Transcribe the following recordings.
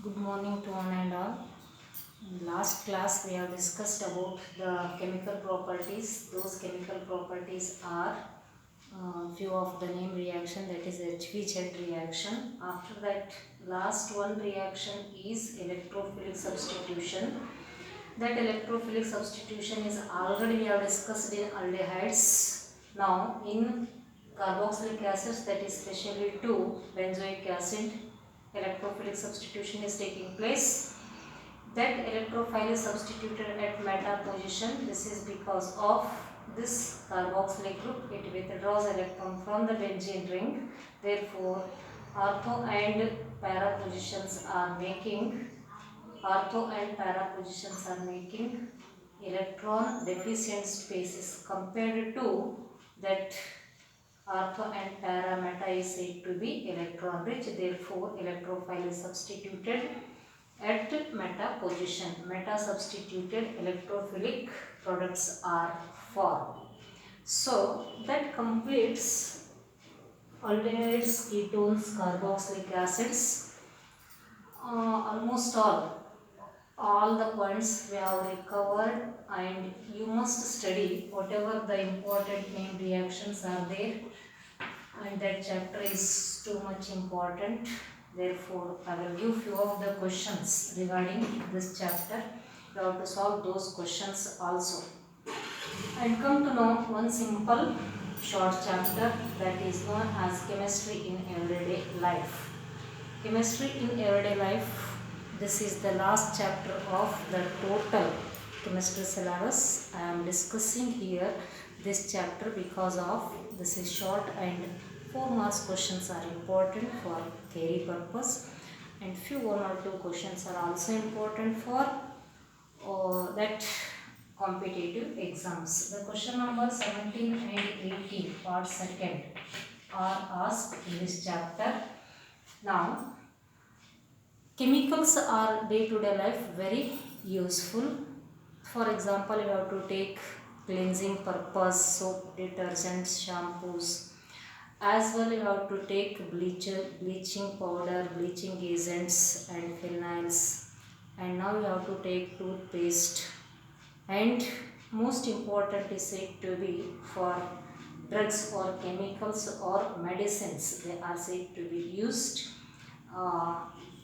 Good morning to one and all. In last class we have discussed about the chemical properties. Those chemical properties are few of the name reaction, that is HVZ reaction. After that, last one reaction is electrophilic substitution. That electrophilic substitution is already we have discussed in aldehydes. Now in carboxylic acids, that is specially 2 benzoic acid, electrophilic substitution is taking place. That electrophile is substituted at meta position. This is because of this carboxylic group, it withdraws electron from the benzene ring. Therefore, ortho and para positions are making electron deficient spaces compared to that ortho and para meta is said to be electron rich. Therefore, electrophile is substituted at meta position. Meta substituted electrophilic products are formed. So that completes aldehydes, ketones, carboxylic acids. Almost all the points we have recovered, and you must study whatever the important main reactions are there, and that chapter is too much important. Therefore, I will give few of the questions regarding this chapter. You have to solve those questions also. And come to know one simple short chapter, that is known as chemistry in everyday life. Chemistry in everyday life, this is the last chapter of the total chemistry syllabus. I am discussing here this chapter because of this is short and 4 marks questions are important for theory purpose, and few 1 or 2 questions are also important for that competitive exams. The question number 17 and 18 part 2nd are asked in this chapter. Now, chemicals are day-to-day life very useful. For example, you have to take cleansing purpose, soap, detergents, shampoos. As well, you have to take bleaching powder, bleaching agents and phenyls. And now you have to take toothpaste. And most important is said to be for drugs or chemicals or medicines. They are said to be used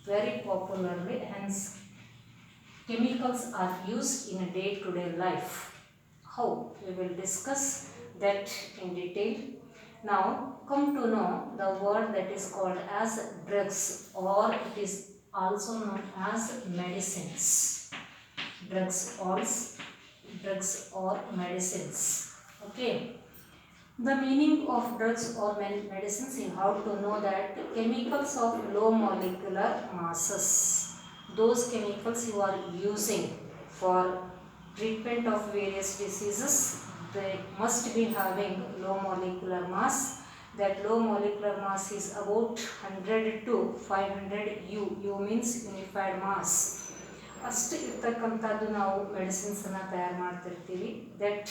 very popularly. Hence, chemicals are used in a day-to-day life. How? We will discuss that in detail. Now, come to know the word that is called as drugs, or it is also known as medicines. Drugs or medicines. Okay. The meaning of drugs or medicines, you have to know that chemicals of low molecular masses, those chemicals you are using for treatment of various diseases, they must be having low molecular mass. That low molecular mass is about 100 to 500 U. U means unified mass. ಅಷ್ಟು ಇರ್ತಕ್ಕಂಥದ್ದು ನಾವು ಮೆಡಿಸಿನ್ಸನ್ನು ತಯಾರು ಮಾಡ್ತಿರ್ತೀವಿ. That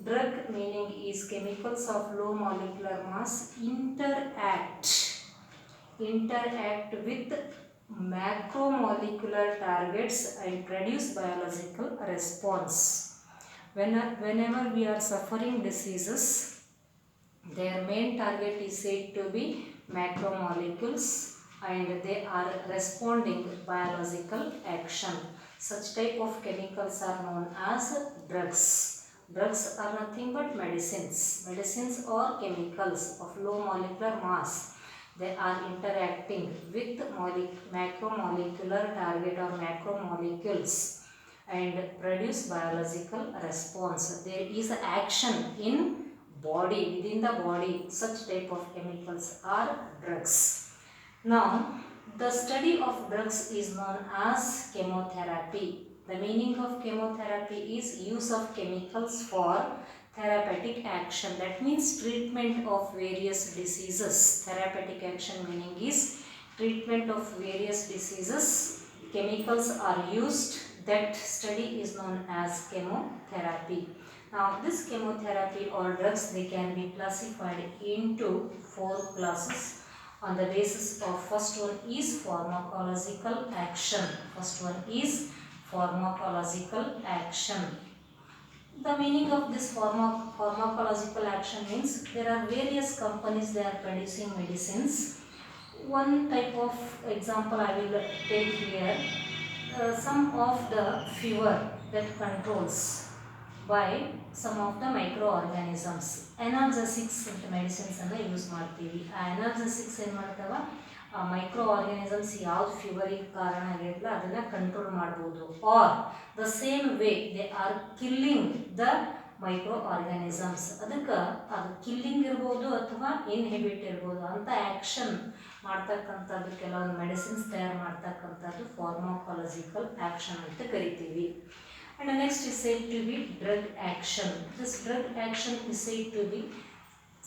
drug meaning is chemicals of low molecular mass interact with macromolecular targets and produce biological response. Whenever we are suffering diseases, their main target is said to be macromolecules, and they are responding biological action. Such type of chemicals are known as drugs. Drugs are nothing but medicines or chemicals of low molecular mass. They are interacting with macromolecular target or macromolecules and produce biological response. There is action in body, within the body. Such type of chemicals are drugs. Now, the study of drugs is known as chemotherapy. The meaning of chemotherapy is use of chemicals for therapeutic action. That means treatment of various diseases. Therapeutic action meaning is treatment of various diseases. Chemicals are used. That study is known as chemotherapy. Now, this chemotherapy or drugs, they can be classified into 4 classes. on the basis of first one is pharmacological action. First one is pharmacological action. The meaning of this pharmacological action means there are various companies, they are producing medicines. One type of example I will take here, some of the fever that controls by some of the microorganisms. Analgesics ಅಂತ medicines ಅನ್ನು use ಮಾಡ್ತೀವಿ. ಆ ಅನಾಲ್ಜೆಸಿಕ್ಸ್ ಏನು ಮಾಡ್ತಾವ, ಆ micro organisms ಯಾವ್ದು ಫೀವರಿಗೆ ಕಾರಣ ಆಗಿರಲ್ಲ ಅದನ್ನು ಕಂಟ್ರೋಲ್ ಮಾಡ್ಬೋದು. Are the same way they are killing the micro organisms. ಅದಕ್ಕೆ ಅದು ಕಿಲ್ಲಿಂಗ್ ಇರ್ಬೋದು ಅಥವಾ ಇನ್ಹಿಬಿಟ್ ಇರ್ಬೋದು ಅಂತ ಆ್ಯಕ್ಷನ್ ಮಾಡ್ತಕ್ಕಂಥದ್ದು ಕೆಲವೊಂದು ಮೆಡಿಸಿನ್ಸ್ ತಯಾರು ಮಾಡ್ತಕ್ಕಂಥದ್ದು ಫಾರ್ಮಾಕಾಲಜಿಕಲ್ ಆ್ಯಕ್ಷನ್ ಅಂತ ಕರಿತೀವಿ. And the next is said to be drug action. This drug action is said to be,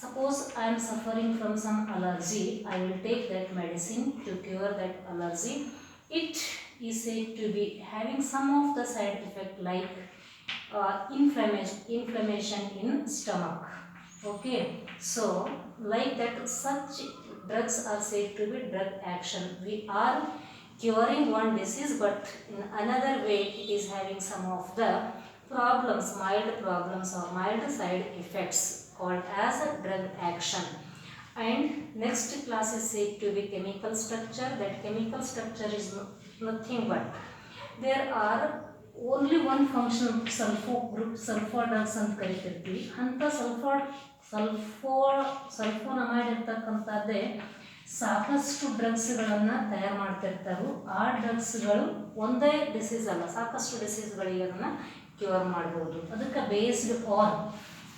suppose I am suffering from some allergy, I will take that medicine to cure that allergy. It is said to be having some of the side effect like inflammation in stomach. Okay, so like that such drugs are said to be drug action. We are curing one disease, but in another way it is having some of the problems, mild problems or mild side effects called as a drug action. And next class is said to be chemical structure. That chemical structure is nothing but there are only one function sulfur group, sulfur drugs ಅಂತ ಕರಿತಿರ್ತೀವಿ. ಅಂತ ಸಲ್ಫೋನಮೈಡ್ ಇರ್ತಕ್ಕಂಥದ್ದೇ ಸಾಕಷ್ಟು ಡ್ರಗ್ಸ್ಗಳನ್ನು ತಯಾರು ಮಾಡ್ತಿರ್ತಾರೆ. ಆ ಡ್ರಗ್ಸ್ಗಳು ಒಂದೇ disease ಅಲ್ಲ, ಸಾಕಷ್ಟು ಡಿಸೀಸ್ಗಳಿಗೆ ಅದನ್ನು ಕ್ಯೂರ್ ಮಾಡ್ಬೋದು. ಅದಕ್ಕೆ based on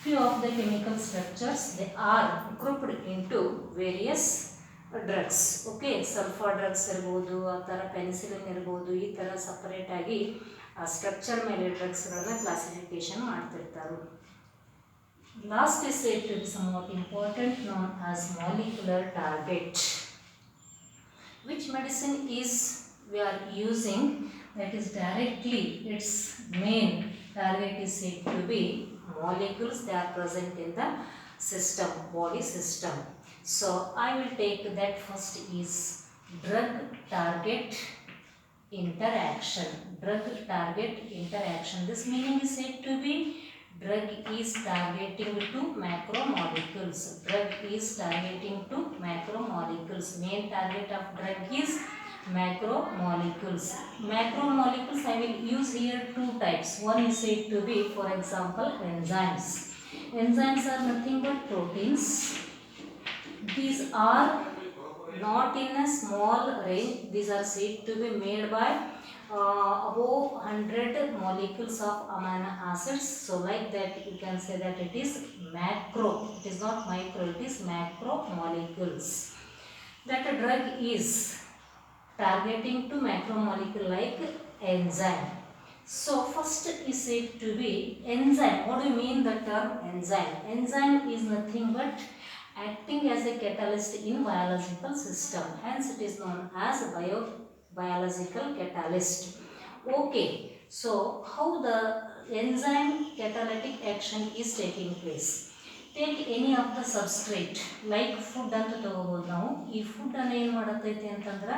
few of the chemical structures they are grouped into various drugs. Okay, sulphur drugs ಇರ್ಬೋದು, ಆ ಥರ ಪೆನಿಸಿಲಿನ್ ಇರ್ಬೋದು, ಈ ಥರ ಸಪರೇಟಾಗಿ ಆ ಸ್ಟ್ರಕ್ಚರ್ ಮೇಲೆ ಡ್ರಗ್ಸ್ಗಳನ್ನು ಕ್ಲಾಸಿಫಿಕೇಶನ್ ಮಾಡ್ತಿರ್ತಾರೆ. Last is said to be somewhat important, known as molecular target. Which medicine is we are using that is directly its main target is said to be molecules that are present in the system, body system. So I will take that first is drug target interaction. Drug target interaction. This meaning is said to be drug is targeting to macromolecules. Drug is targeting to macromolecules. Main target of drug is macromolecules. Macromolecules I will use here two types. One is said to be, for example, enzymes. Enzymes are nothing but proteins. These are not in a small range. These are said to be made by above 100 molecules of amino acids. So like that you can say that it is macro. It is not micro, it is macromolecules. That a drug is targeting to macromolecule like enzyme. So first is said to be enzyme. What do you mean the term enzyme? Enzyme is nothing but acting as a catalyst in biological system. Hence it is known as biological catalyst. Okay, so how the enzyme catalytic action is taking place? Take any of the substrate like food ಅಂತ ತಗೋಬಹುದು ನಾವು. ಈ food ಅನ್ನು ಏನು ಮಾಡತೈತಿ ಅಂತಂದ್ರೆ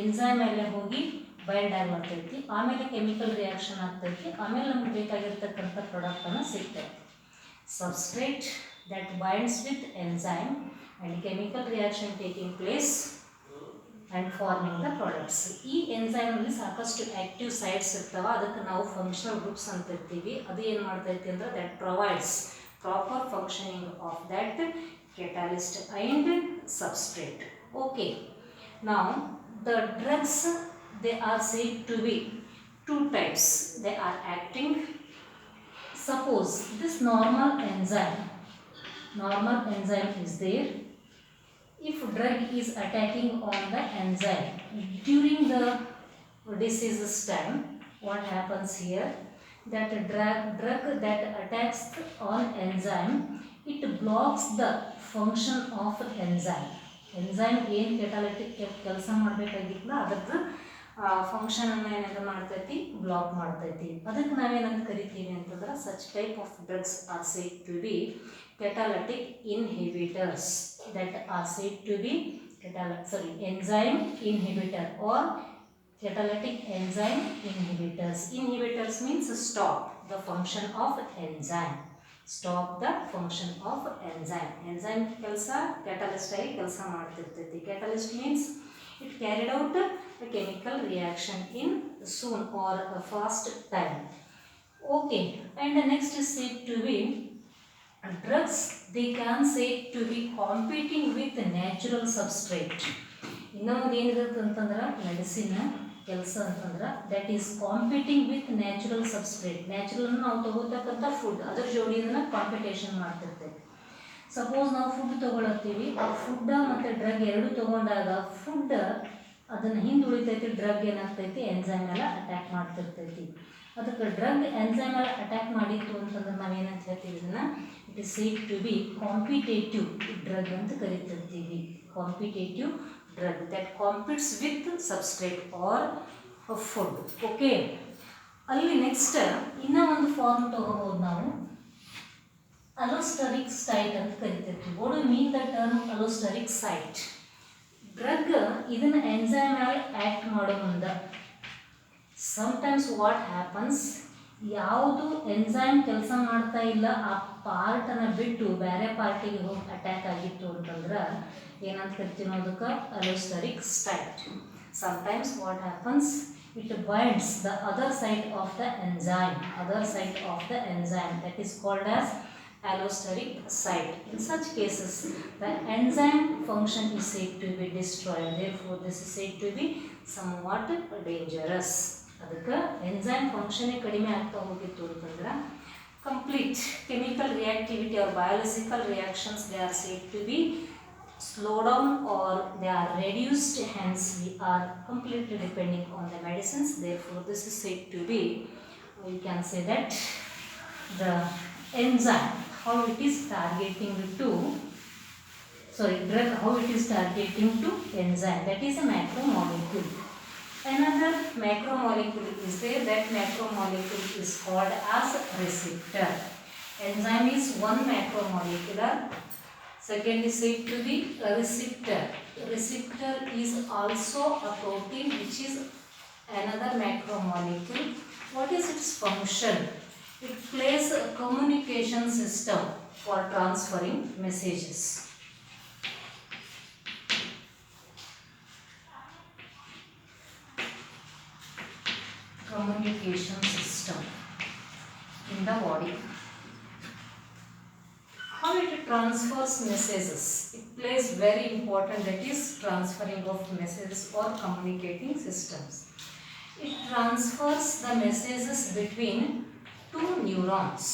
enzyme ಮೇಲೆ ಹೋಗಿ ಬೈಂಡ್ ಆಗ್ತೈತಿ, ಆಮೇಲೆ ಕೆಮಿಕಲ್ ರಿಯಾಕ್ಷನ್ ಆಗ್ತೈತಿ, ಆಮೇಲೆ ನಮ್ಗೆ ಬೇಕಾಗಿರ್ತಕ್ಕಂಥ ಪ್ರಾಡಕ್ಟ್ ಅನ್ನು ಸಿಗ್ತೈತಿ. Substrate that binds with enzyme and chemical reaction taking place and forming the products. ಈ ಎಂಜೈಮ್ ಅಲ್ಲಿ ಸಾಕಷ್ಟು ಆಕ್ಟಿವ್ ಸೈಟ್ಸ್ ಇರ್ತಾವ, ಅದಕ್ಕೆ ನಾವು ಫಂಕ್ಷನಲ್ ಗ್ರೂಪ್ಸ್ ಅಂತ ಇರ್ತೀವಿ. ಅದು ಏನು ಮಾಡ್ತೈತಿ ಅಂದ್ರೆ that provides proper functioning of that catalyst and substrate. Okay, now the drugs they are said to be two types. They are acting. Suppose this normal enzyme is there. If drug is attacking on the enzyme during the disease's time, what happens here? That drug that attacks on enzyme, it blocks the function of enzyme. Enzyme ಏನು catalytic ಕೆಲಸ ಮಾಡಬೇಕಾಗಿತ್ತಲ್ಲ ಅದಕ್ಕೆ function ಅನ್ನು ಏನಾದ್ರು ಮಾಡ್ತೈತಿ, block ಮಾಡ್ತೈತಿ. ಅದಕ್ಕೆ ನಾವೇನಂತ ಕರಿತೀವಿ ಅಂತಂದ್ರೆ such type of drugs are said to be catalytic inhibitors. That are said to be enzyme inhibitor or catalytic enzyme inhibitors. Inhibitors means stop the function of enzyme. Stop the function of enzyme. Enzyme ಕೆಲಸ catalyst ಆಗಿ ಕೆಲಸ ಮಾಡ್ತಿರ್ತೈತಿ. Catalyst means it carried out a chemical reaction in soon or a fast time. Okay, and the next is said to be drugs. They can say to be competing with natural substrate. ಇನ್ನೊಂದು ಏನಿರುತ್ತೆ ಅಂತಂದ್ರೆ medicine ಕೆಲಸ ಅಂತಂದ್ರೆ that is competing with natural substrate. Natural ನಾವು ತಗೋತಕ್ಕಂಥ food ಅದ್ರ ಜೋಡಿ ಇದನ್ನ competition ಮಾಡ್ತಿರ್ತೇವೆ. Suppose ನಾವು ಫುಡ್ ತಗೊಳತ್ತೀವಿ, ಆ ಫುಡ್ ಮತ್ತು ಡ್ರಗ್ ಎರಡು ತಗೊಂಡಾಗ ಫುಡ್ ಅದನ್ನು ಹಿಂದೆ ಉಳಿತೈತಿ, ಡ್ರಗ್ ಏನಾಗ್ತೈತಿ ಎನ್ಸೈಮ್ ಎಲ್ಲ ಅಟ್ಯಾಕ್ ಮಾಡ್ತಿರ್ತೈತಿ. ಅದಕ್ಕೆ ಡ್ರಗ್ ಎನ್ಸೈಮ್ ಎಲ್ಲ ಅಟ್ಯಾಕ್ ಮಾಡಿತ್ತು ಅಂತಂದ್ರೆ ನಾವೇನಂತ ಹೇಳ್ತೀವಿ, ಇದನ್ನು it is said to be competitive drug ಅಂತ ಕರಿತಿರ್ತೀವಿ. Competitive drug that competes with substrate or food. Okay, ಅಲ್ಲಿ ನೆಕ್ಸ್ಟ್ ಇನ್ನೂ ಒಂದು ಫಾರ್ಮ್ ತಗೋಬಹುದು ನಾವು, ಅಲೋಸ್ಟರಿಕ್ ಸೈಟ್ ಅಂತ ಕರಿತೀವಿ. What do mean the term allosteric site? Drug ಇದನ್ನ ಎನ್ಸೈಮ್ ಮೇಲೆ ಆ್ಯಕ್ಟ್ ಮಾಡೋ ಮುಂದೆ ಸಮ್ಟೈಮ್ಸ್ ವಾಟ್ ಹ್ಯಾಪನ್ಸ್, ಯಾವುದು ಎನ್ಸೈಮ್ ಕೆಲಸ ಮಾಡ್ತಾ ಇಲ್ಲ ಆ ಪಾರ್ಟನ್ನು ಬಿಟ್ಟು ಬೇರೆ ಪಾರ್ಟಿಗೆ ಹೋಗಿ ಅಟ್ಯಾಕ್ ಆಗಿತ್ತು ಅಂತಂದ್ರೆ ಏನಂತ ಕರಿತೀವಿ ಅದಕ್ಕೆ allosteric site. Sometimes what happens, it binds the other side of the enzyme, that is called as allosteric site. In such cases the enzyme function is said to be destroyed, therefore this is said to be somewhat dangerous. ಅದಕ್ಕೆ enzyme function ಕಡಿಮೆ ಆಗ್ತಾ ಹೋಗಿತ್ತು ಅಂತಂದ್ರೆ complete chemical reactivity or biological reactions, they are said to be slow down or they are reduced, hence we are completely depending on the medicines. Therefore this is said to be, we can say that the enzyme, how it is targeting to drug, how it is targeting to enzyme, that is a macromolecule. Another macromolecule is there, that macromolecule is called as receptor. Enzyme is one macromolecular. Second is said to be a receptor. Receptor is also a protein which is another macromolecule. What is its function? It plays a communication system for transferring messages. Communication system in the body. How it transfers messages? It plays very important, that is transferring of messages or communicating systems. It transfers the messages between two neurons.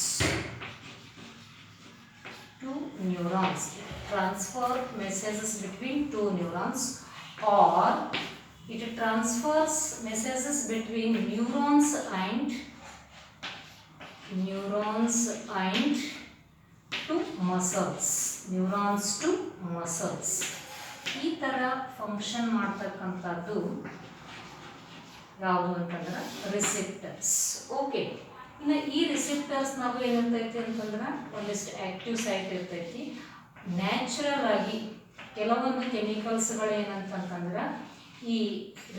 Transfer messages between two neurons, or it transfers messages between neurons and to muscles. ಈ ಥರ function ಮಾಡ್ತಕ್ಕಂಥದ್ದು ಯಾವುದು ಅಂತಂದ್ರೆ receptors. Okay, ಇನ್ನು ಈ receptors ನಾವು ಏನಿರ್ತೈತಿ ಅಂತಂದ್ರೆ ಒಂದಿಷ್ಟು ಆ್ಯಕ್ಟಿವ್ ಸೈಟ್ ಇರ್ತೈತಿ. ನ್ಯಾಚುರಲ್ ಆಗಿ ಕೆಲವೊಂದು ಕೆಮಿಕಲ್ಸ್ಗಳು ಏನಂತಂದ್ರೆ ಈ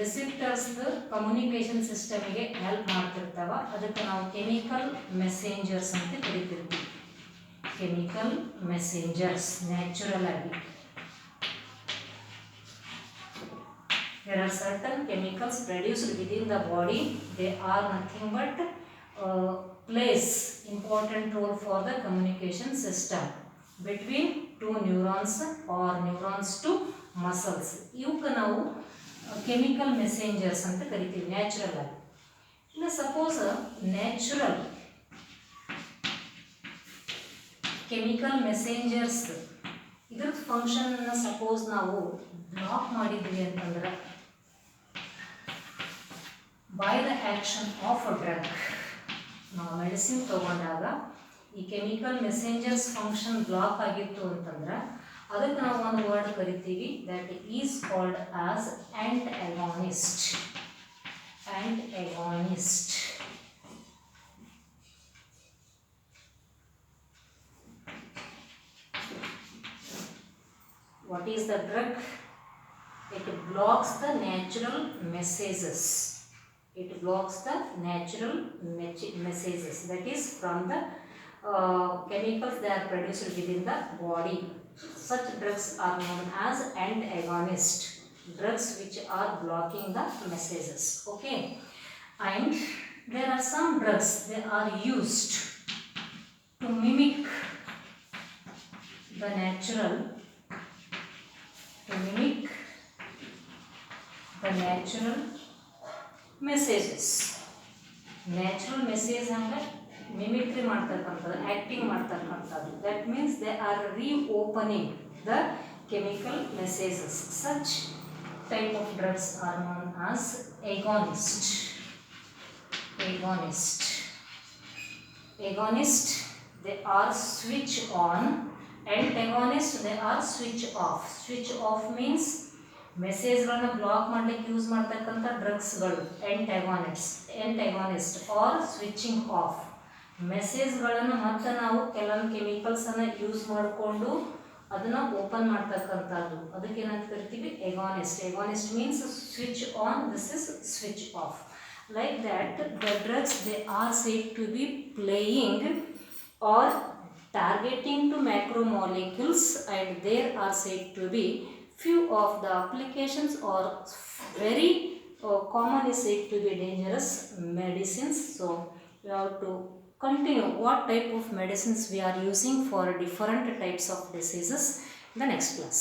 ರಿಸೆಪ್ಟರ್ಸ್ದು ಕಮ್ಯುನಿಕೇಷನ್ ಸಿಸ್ಟಮಿಗೆ ಹೆಲ್ಪ್ ಮಾಡ್ತಿರ್ತಾವ. ಅದಕ್ಕೆ ನಾವು ಕೆಮಿಕಲ್ ಮೆಸೇಂಜರ್ಸ್ ಅಂತ ಕರಿತಿರ್ತೀವಿ. ಕೆಮಿಕಲ್ ಮೆಸೇಂಜರ್ಸ್ ನ್ಯಾಚುರಲ್ ಆಗಿ. There are certain chemicals produced within the body. They are nothing but plays important role for the communication system between two neurons or neurons to muscles. ಇವಕ್ಕೆ ನಾವು chemical ಮೆಸೇಂಜರ್ಸ್ ಅಂತ ಕರಿತೀವಿ natural ಆಗಿ. ಇನ್ನು suppose natural chemical ಮೆಸೇಂಜರ್ಸ್ ಇದ್ರ ಫಂಕ್ಷನ್ನ suppose ನಾವು block ಮಾಡಿದ್ವಿ ಅಂತಂದ್ರೆ by the action of a drug, ನಾವು ಮೆಡಿಸಿನ್ ತಗೊಂಡಾಗ ಈ ಕೆಮಿಕಲ್ ಮೆಸೇಂಜರ್ಸ್ ಫಂಕ್ಷನ್ ಬ್ಲಾಕ್ ಆಗಿತ್ತು ಅಂತಂದ್ರೆ ಅದಕ್ಕೆ ನಾವು ಒಂದು ವರ್ಡ್ ಕರಿತೀವಿ, that is called as antagonist. What is the drug? blocks the natural messages. It blocks the natural messages, that is from the chemicals they are produced within the body. Such drugs are known as antagonists, drugs which are blocking the messages. Okay, and there are some drugs they are used to mimic the natural messages. Natural message ಅಂದರೆ mimicry ಮಾಡ್ತಕ್ಕಂಥದ್ದು, acting ಮಾಡ್ತಕ್ಕಂಥದ್ದು. That means they are reopening the chemical messages. Such type of drugs are known as agonist. Agonist, they are switch on. Antagonist, they are switch off. Switch off means ಮೆಸೇಜ್ಗಳನ್ನು block ಮಾಡಲಿಕ್ಕೆ use ಮಾಡ್ತಕ್ಕಂಥ ಡ್ರಗ್ಸ್ಗಳು antagonist are switching off. ಮೆಸೇಜ್ಗಳನ್ನು ಮತ್ತೆ ನಾವು ಕೆಲವೊಂದು ಕೆಮಿಕಲ್ಸನ್ನು use ಮಾಡಿಕೊಂಡು ಅದನ್ನು ಓಪನ್ ಮಾಡ್ತಕ್ಕಂಥದ್ದು, ಅದಕ್ಕೆ ಏನಂತ ಕರಿತೀವಿ agonist. Agonist means switch on, this is switch off. Like that, the drugs they are said to be playing or targeting to macromolecules, and there are said to be few of the applications or very common is said to be dangerous medicines. So we have to continue what type of medicines we are using for different types of diseases in the next class.